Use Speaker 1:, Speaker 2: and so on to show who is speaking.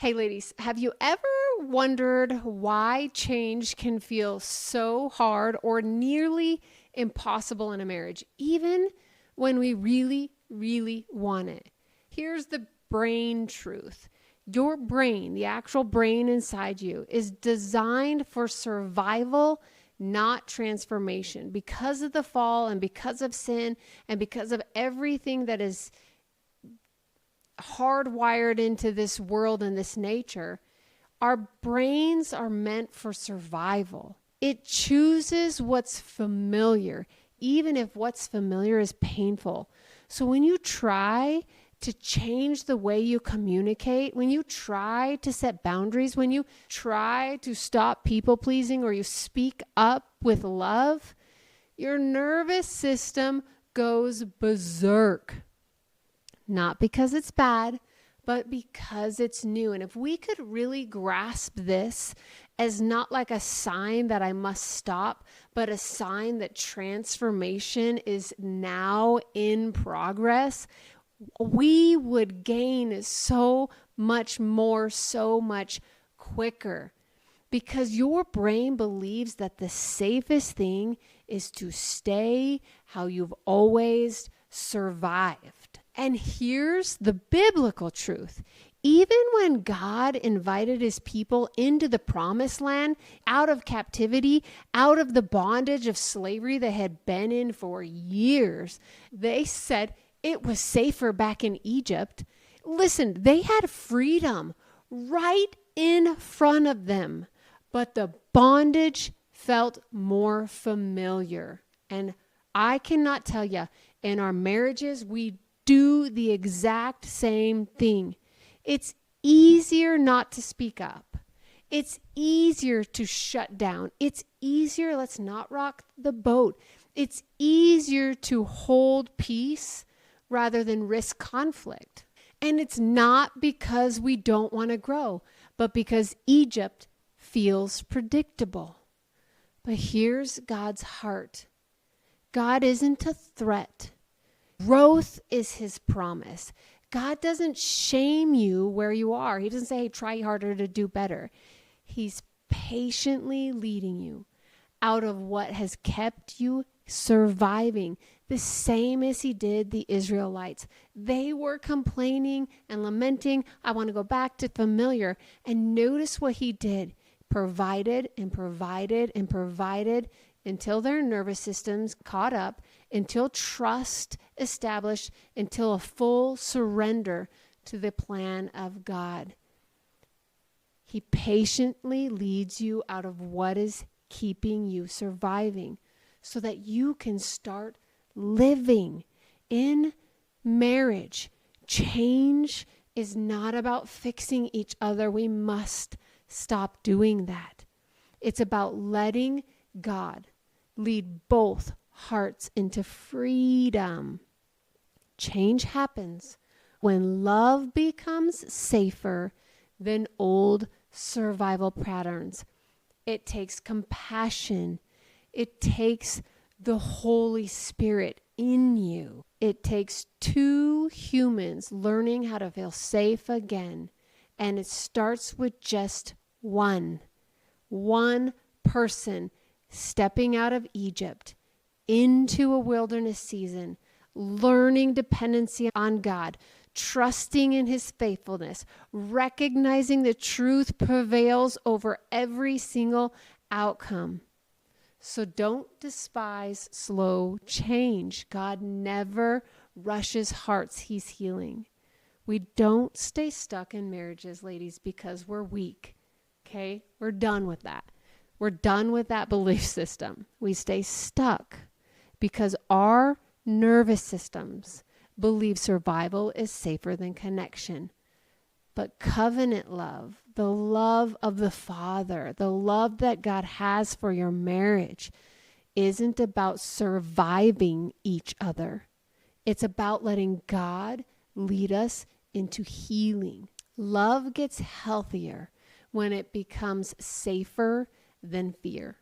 Speaker 1: Hey, ladies, have you ever wondered why change can feel so hard or nearly impossible in a marriage, even when we really, really want it? Here's the brain truth. Your brain, the actual brain inside you, is designed for survival, not transformation. Because of the fall and because of sin and because of everything that is hardwired into this world and this nature, our brains are meant for survival. It chooses what's familiar, even if what's familiar is painful. So when you try to change the way you communicate, when you try to set boundaries, when you try to stop people pleasing or you speak up with love, your nervous system goes berserk. Not because it's bad, but because it's new. And if we could really grasp this as not like a sign that I must stop, but a sign that transformation is now in progress, we would gain so much more, so much quicker. Because your brain believes that the safest thing is to stay how you've always survived. And here's the biblical truth. Even when God invited his people into the promised land, out of captivity, out of the bondage of slavery they had been in for years, they said it was safer back in Egypt. Listen, they had freedom right in front of them, but the bondage felt more familiar. And I cannot tell you, in our marriages, we do the exact same thing. It's easier not to speak up. It's easier to shut down. It's easier, let's not rock the boat. It's easier to hold peace rather than risk conflict. And it's not because we don't want to grow, but because Egypt feels predictable. But here's God's heart. God isn't a threat. Growth is his promise. God doesn't shame you where you are. He doesn't say, hey, try harder to do better. He's patiently leading you out of what has kept you surviving, the same as he did the Israelites. They were complaining and lamenting, I want to go back to familiar. And notice what he did. Provided and provided and provided until their nervous systems caught up, until trust established, until a full surrender to the plan of God. He patiently leads you out of what is keeping you surviving so that you can start living in marriage. Change is not about fixing each other. We must stop doing that. It's about letting God lead both hearts into freedom. Change happens when love becomes safer than old survival patterns. It takes compassion. It takes the Holy Spirit in you. It takes two humans learning how to feel safe again. And it starts with just one person stepping out of Egypt into a wilderness season, learning dependency on God, trusting in his faithfulness, recognizing the truth prevails over every single outcome. So don't despise slow change. God never rushes hearts he's healing. We don't stay stuck in marriages, ladies, because we're weak. Okay? We're done with that. We're done with that belief system. We stay stuck because our nervous systems believe survival is safer than connection. But covenant love, the love of the Father, the love that God has for your marriage, isn't about surviving each other. It's about letting God lead us into healing. Love gets healthier when it becomes safer than fear.